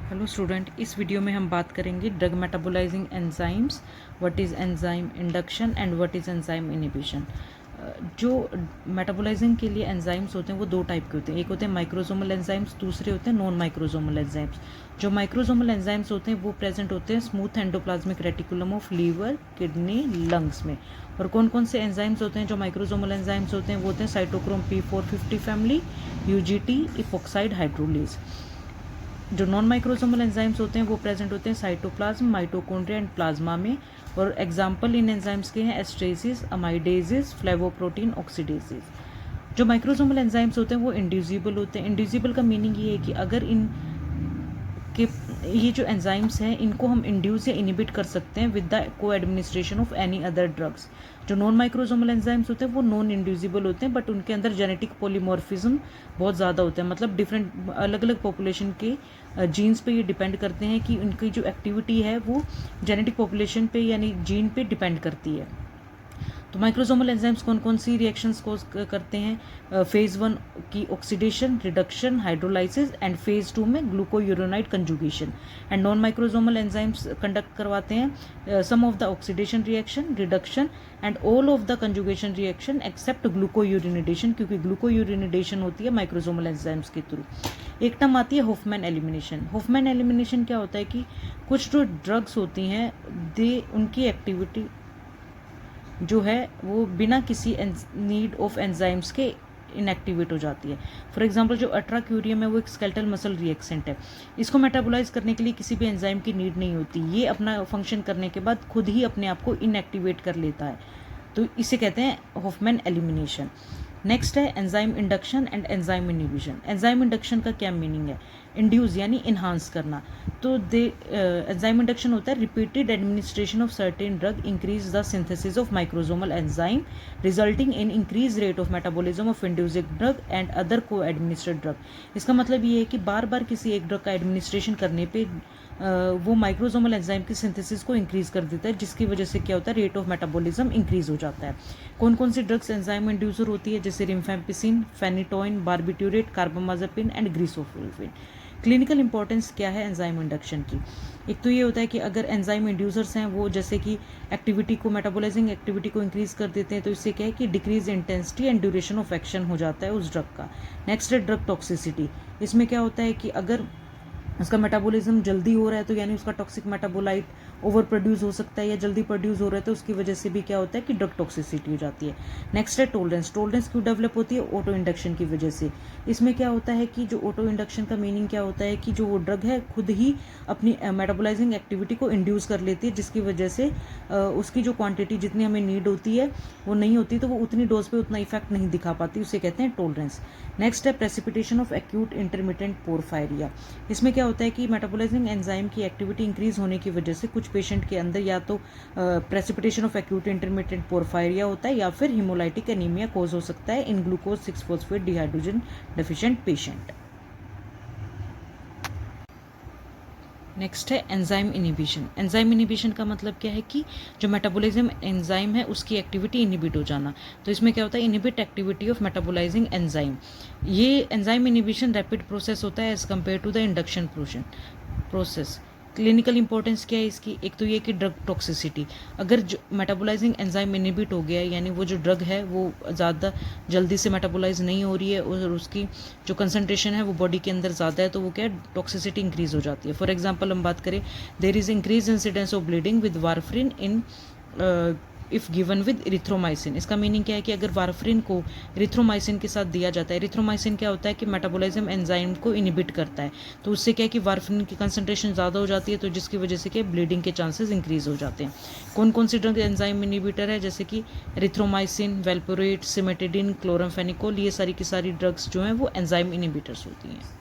Hello student, इस video में हम बात करेंगे drug metabolising enzymes, what is enzyme induction and what is enzyme inhibition. जो मेटाबोलाइजिंग के लिए एंजाइम्स होते हैं वो दो टाइप के होते हैं। एक होते हैं माइक्रोसोमल एंजाइम्स, दूसरे होते हैं नॉन माइक्रोसोमल एंजाइम्स। जो माइक्रोसोमल एंजाइम्स होते हैं वो प्रेजेंट होते हैं smooth endoplasmic reticulum of liver, kidney, lungs में। और कौन कौन से एंजाइम्स होते हैं जो माइक्रोसोमल एंजाइम्स होते हैं वो होते हैं cytochrome P450 family, UGT, epoxide hydrolase. जो नॉन माइक्रोसोमल एंजाइम्स होते हैं वो प्रेजेंट होते हैं साइटोप्लाज्म, माइटोकॉन्ड्रिया एंड प्लाज्मा में। और एग्जांपल इन एंजाइम्स के हैं एस्ट्रेसिस, अमाइडेजेस, फ्लेवोप्रोटीन ऑक्सीडेजेस। जो माइक्रोसोमल एंजाइम्स होते हैं वो इंड्यूसिबल होते हैं। इंड्यूसिबल का मीनिंग ये है कि अगर इन कि ये जो एंजाइम्स हैं इनको हम इंड्यूस या इनिबिट कर सकते हैं विद द को administration of any other drugs. जो नॉन माइक्रोसोमल एंजाइम्स होते हैं वो नॉन इंड्यूसिबल होते हैं, बट उनके अंदर जेनेटिक पॉलीमॉर्फिज्म बहुत ज़्यादा होता है। मतलब डिफरेंट अलग अलग पॉपुलेशन के जीन्स पे ये डिपेंड करते हैं कि उनकी जो एक्टिविटी है वो जेनेटिक पॉपुलेशन पे यानी जीन पे डिपेंड करती है। तो माइक्रोसोमल एंजाइम्स कौन कौन सी रिएक्शंस को करते हैं? फेज 1 की oxidation, reduction, hydrolysis and phase 2 में glucuronide conjugation. And non microsomal enzymes conduct करवाते हैं some of the oxidation reaction, reduction and all of the conjugation reaction except glucuronidation, क्योंकि ग्लूकोयूरिनिडेशन होती है माइक्रोसोमल एंजाइम्स के थ्रू। एक term आती है हॉफमैन एलिमिनेशन। हॉफमैन एलिमिनेशन क्या होता है कि कुछ जो ड्रग्स होती हैं उनकी एक्टिविटी जो है वो बिना किसी नीड ऑफ एंजाइम्स के इनएक्टिवेट हो जाती है। फॉर एग्जांपल जो अट्राक्यूरियम है वो एक स्केलेटल मसल रिएक्सेंट है। इसको मेटाबोलाइज करने के लिए किसी भी एंजाइम की नीड नहीं होती। ये अपना फंक्शन करने के बाद खुद ही अपने आप को इनएक्टिवेट कर लेता है। तो इसे कहते हैं हॉफमैन एलिमिनेशन। नेक्स्ट है enzyme induction and enzyme inhibition. Enzyme induction का क्या मीनिंग है? इंड्यूस यानी इन्हांस करना। तो एंजाइम इंडक्शन होता है repeated administration of certain drug increase the synthesis of microsomal enzyme resulting in increase rate of metabolism of inducing drug and other को administered drug. इसका मतलब ये है कि बार बार किसी एक ड्रग का एडमिनिस्ट्रेशन करने पे वो माइक्रोसोमल एंजाइम की सिंथेसिस को इंक्रीज कर देता है, जिसकी वजह से क्या होता है, रेट ऑफ मेटाबॉलिज्म इंक्रीज हो जाता है। कौन कौन सी ड्रग्स एंजाइम इंड्यूसर होती है? जैसे rifampicin, phenytoin, barbiturate, carbamazepine and griseofulvin. Clinical importance क्या है एंजाइम इंडक्शन की? एक तो ये होता है कि अगर एंजाइम इंड्यूसर्स हैं वो जैसे कि एक्टिविटी को, मेटाबोलाइजिंग एक्टिविटी को इंक्रीज कर देते हैं, तो इससे क्या है कि decrease intensity and duration of action हो जाता है उस ड्रग का। नेक्स्ट है ड्रग टॉक्सिसिटी। इसमें क्या होता है कि अगर उसका मेटाबॉलिज्म जल्दी हो रहा है तो यानी उसका टॉक्सिक मेटाबोलाइट ओवर प्रोड्यूस हो सकता है, या जल्दी प्रोड्यूस हो रहा है तो उसकी वजह से भी क्या होता है कि ड्रग टॉक्सिसिटी हो जाती है। नेक्स्ट है टोलरेंस। टोलरेंस क्यों डेवलप होती है? ऑटो इंडक्शन की वजह से। इसमें क्या होता है कि जो ऑटो इंडक्शन का मीनिंग क्या होता है कि जो वो ड्रग है खुद ही अपनी मेटाबोलाइजिंग एक्टिविटी को इंड्यूस कर लेती है, जिसकी वजह से उसकी जो क्वांटिटी जितनी हमें नीड होती है वो नहीं होती, तो वो उतनी डोज पे उतना इफेक्ट नहीं दिखा पाती, उसे कहते हैं टोलरेंस। नेक्स्ट है प्रेसिपिटेशन ऑफ एक्यूट इंटरमिटेंट पोरफायरिया। इसमें क्या होता है कि मेटाबोलाइजिंग एंजाइम की एक्टिविटी इंक्रीज होने की वजह से कुछ पेशेंट के अंदर या तो प्रेसिपिटेशन ऑफ एक्यूट इंटरमिटेंट पोरफायरिया होता है या फिर हिमोलाइटिक एनीमिया कोज हो सकता है in glucose six phosphate dehydrogenase deficient patient. Next है एंजाइम इनिबिशन। एंजाइम इनिबिशन का मतलब क्या है कि जो मेटाबोलिज्म एंजाइम है उसकी एक्टिविटी इनिबिट हो जाना। तो इसमें क्या होता है, inhibit activity of metabolising enzyme. ये एंजाइम इनिबिशन रैपिड प्रोसेस होता है as compare to the induction process. Clinical importance क्या है इसकी? एक तो ये कि ड्रग टॉक्सिसिटी। अगर जो मेटाबोलाइजिंग एंजाइम इनिबिट हो गया है यानी वो जो ड्रग है वो ज़्यादा जल्दी से मेटाबोलाइज नहीं हो रही है और उसकी जो कंसंट्रेशन है वो बॉडी के अंदर ज़्यादा है, तो वो क्या है, टॉक्सिसिटी इंक्रीज हो जाती है। फॉर एग्जांपल हम बात करें, there is increase incidence of bleeding with warfarin in if given with erythromycin. इसका मीनिंग क्या है कि अगर वारफ्रिन को इरिथ्रोमाइसिन के साथ दिया जाता है, इरिथ्रोमाइसिन क्या होता है कि मेटाबोलिज्म एंजाइम को इनिबिट करता है, तो उससे क्या है कि वारफ्रिन की कंसंट्रेशन ज़्यादा हो जाती है, तो जिसकी वजह से क्या ब्लीडिंग के चांसेस इंक्रीज हो जाते हैं। कौन कौन सी ड्रग एंजाइम इनिबिटर है? जैसे कि इरिथ्रोमाइसिन, वेल्पोरेट, सिमेटिडिन, क्लोरामफेनिकोल, ये सारी की सारी ड्रग्स जो हैं वो एंजाइम इनिबिटर्स होती हैं।